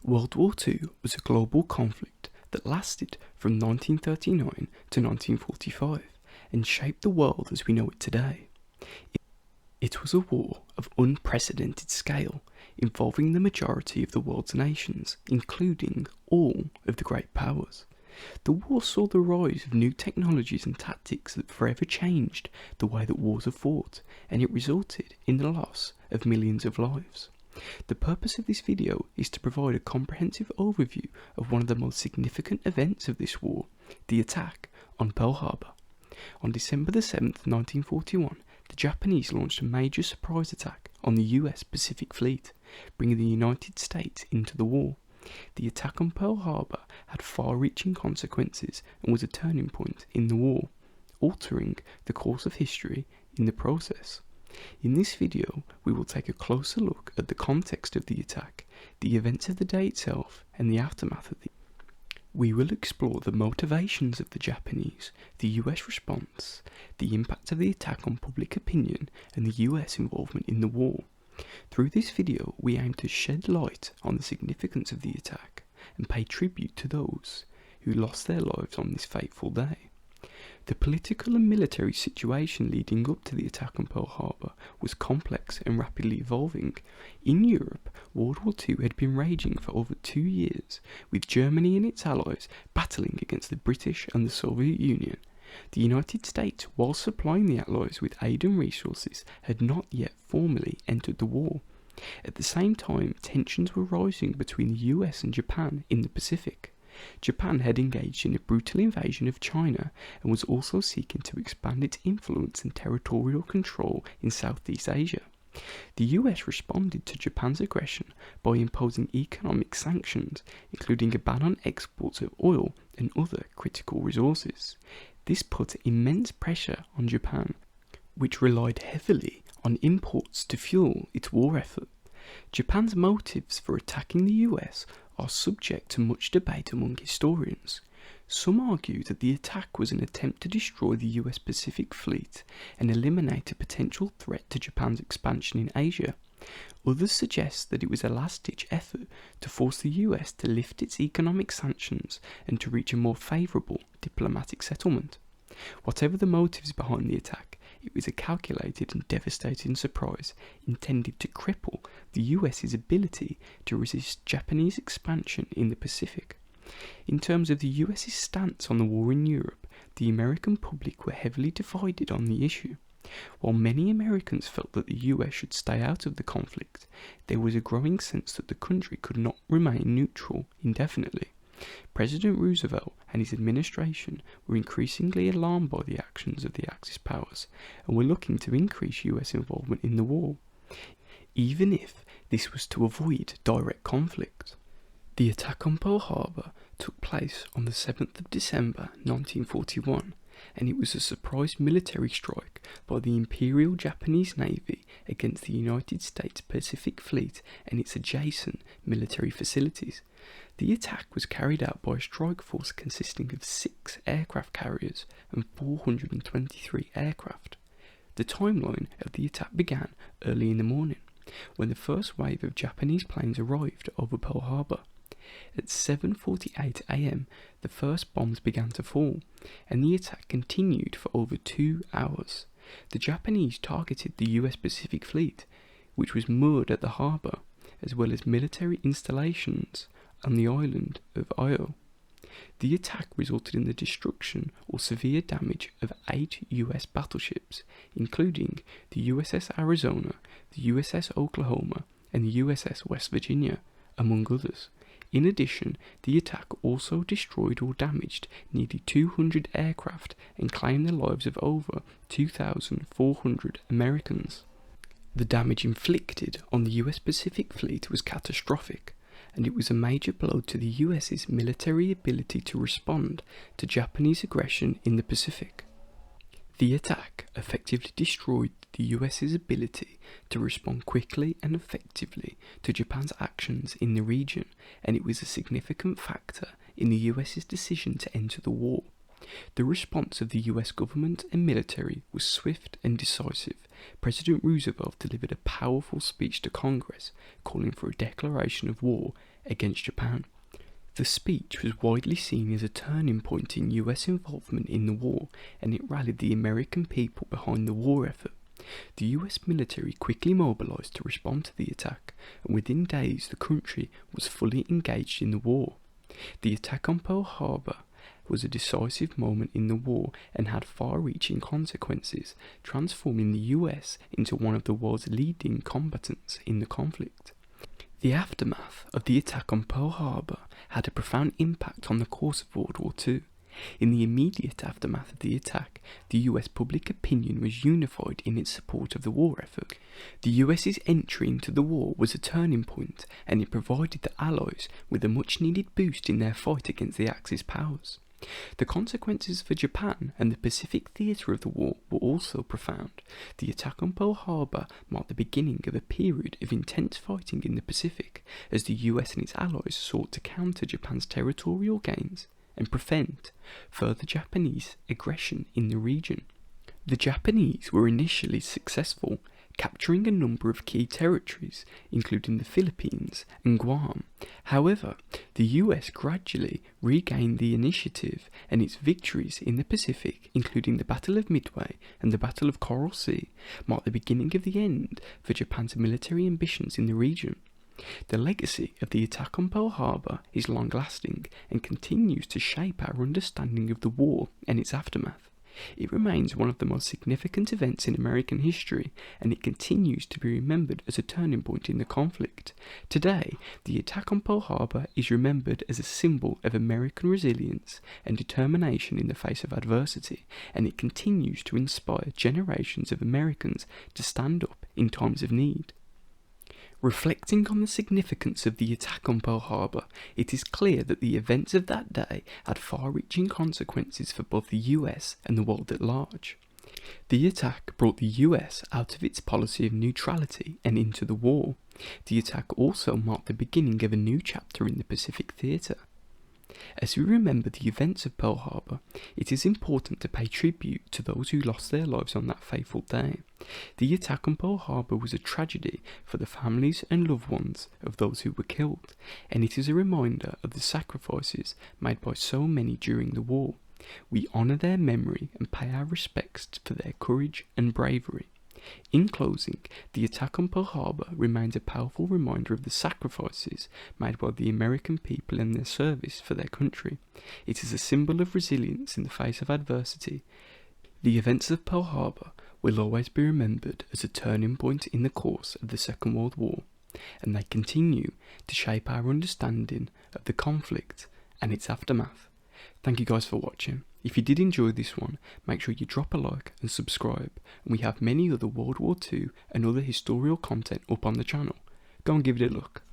World War II was a global conflict that lasted from 1939 to 1945 and shaped the world as we know it today. It was a war of unprecedented scale, involving the majority of the world's nations, including all of the great powers. The war saw the rise of new technologies and tactics that forever changed the way that wars are fought, and it resulted in the loss of millions of lives. The purpose of this video is to provide a comprehensive overview of one of the most significant events of this war, the attack on Pearl Harbor. On December the 7th, 1941, the Japanese launched a major surprise attack on the US Pacific Fleet, bringing the United States into the war. The attack on Pearl Harbor had far-reaching consequences and was a turning point in the war, altering the course of history in the process. In this video, we will take a closer look at the context of the attack, the events of the day itself, and the aftermath of the. We will explore the motivations of the Japanese, the US response, the impact of the attack on public opinion, and the US involvement in the war. Through this video, we aim to shed light on the significance of the attack and pay tribute to those who lost their lives on this fateful day. The political and military situation leading up to the attack on Pearl Harbor was complex and rapidly evolving. In Europe, World War II had been raging for over 2 years, with Germany and its allies battling against the British and the Soviet Union. The United States, while supplying the Allies with aid and resources, had not yet formally entered the war. At the same time, tensions were rising between the US and Japan in the Pacific. Japan had engaged in a brutal invasion of China and was also seeking to expand its influence and territorial control in Southeast Asia. The US responded to Japan's aggression by imposing economic sanctions, including a ban on exports of oil and other critical resources. This put immense pressure on Japan, which relied heavily on imports to fuel its war effort. Japan's motives for attacking the US are subject to much debate among historians. Some argue that the attack was an attempt to destroy the US Pacific Fleet and eliminate a potential threat to Japan's expansion in Asia. Others suggest that it was a last-ditch effort to force the US to lift its economic sanctions and to reach a more favourable diplomatic settlement. Whatever the motives behind the attack, it was a calculated and devastating surprise intended to cripple the US's ability to resist Japanese expansion in the Pacific. In terms of the US's stance on the war in Europe, the American public were heavily divided on the issue. While many Americans felt that the US should stay out of the conflict, there was a growing sense that the country could not remain neutral indefinitely. President Roosevelt and his administration were increasingly alarmed by the actions of the Axis powers and were looking to increase US involvement in the war, even if this was to avoid direct conflict. The attack on Pearl Harbor took place on the 7th of December 1941, and it was a surprise military strike by the Imperial Japanese Navy against the United States Pacific Fleet and its adjacent military facilities. The attack was carried out by a strike force consisting of 6 aircraft carriers and 423 aircraft. The timeline of the attack began early in the morning, when the first wave of Japanese planes arrived over Pearl Harbor. At 7:48 a.m, the first bombs began to fall, and the attack continued for over 2 hours. The Japanese targeted the US Pacific Fleet, which was moored at the harbour, as well as military installations on the island of Oahu. The attack resulted in the destruction or severe damage of 8 US battleships, including the USS Arizona, the USS Oklahoma, and the USS West Virginia, among others. In addition, the attack also destroyed or damaged nearly 200 aircraft and claimed the lives of over 2,400 Americans. The damage inflicted on the US Pacific Fleet was catastrophic, and it was a major blow to the US's military ability to respond to Japanese aggression in the Pacific. The attack effectively destroyed the US's ability to respond quickly and effectively to Japan's actions in the region, and it was a significant factor in the US's decision to enter the war. The response of the US government and military was swift and decisive. President Roosevelt delivered a powerful speech to Congress calling for a declaration of war against Japan. The speech was widely seen as a turning point in US involvement in the war, and it rallied the American people behind the war effort. The US military quickly mobilised to respond to the attack, and within days the country was fully engaged in the war. The attack on Pearl Harbor was a decisive moment in the war and had far-reaching consequences, transforming the US into one of the world's leading combatants in the conflict. The aftermath of the attack on Pearl Harbor had a profound impact on the course of World War II. In the immediate aftermath of the attack, the US public opinion was unified in its support of the war effort. The US's entry into the war was a turning point, and it provided the Allies with a much-needed boost in their fight against the Axis powers. The consequences for Japan and the Pacific theatre of the war were also profound. The attack on Pearl Harbor marked the beginning of a period of intense fighting in the Pacific, as the US and its allies sought to counter Japan's territorial gains and prevent further Japanese aggression in the region. The Japanese were initially successful, capturing a number of key territories, including the Philippines and Guam. However, the US gradually regained the initiative, and its victories in the Pacific, including the Battle of Midway and the Battle of Coral Sea, marked the beginning of the end for Japan's military ambitions in the region. The legacy of the attack on Pearl Harbor is long-lasting and continues to shape our understanding of the war and its aftermath. It remains one of the most significant events in American history, and it continues to be remembered as a turning point in the conflict. Today, the attack on Pearl Harbor is remembered as a symbol of American resilience and determination in the face of adversity, and it continues to inspire generations of Americans to stand up in times of need. Reflecting on the significance of the attack on Pearl Harbor, it is clear that the events of that day had far-reaching consequences for both the US and the world at large. The attack brought the US out of its policy of neutrality and into the war. The attack also marked the beginning of a new chapter in the Pacific theatre. As we remember the events of Pearl Harbor, it is important to pay tribute to those who lost their lives on that fateful day. The attack on Pearl Harbor was a tragedy for the families and loved ones of those who were killed, and it is a reminder of the sacrifices made by so many during the war. We honour their memory and pay our respects for their courage and bravery. In closing, the attack on Pearl Harbor remains a powerful reminder of the sacrifices made by the American people in their service for their country. It is a symbol of resilience in the face of adversity. The events of Pearl Harbor will always be remembered as a turning point in the course of the Second World War, and they continue to shape our understanding of the conflict and its aftermath. Thank you guys for watching. If you did enjoy this one, make sure you drop a like and subscribe, and we have many other World War II and other historical content up on the channel. Go and give it a look.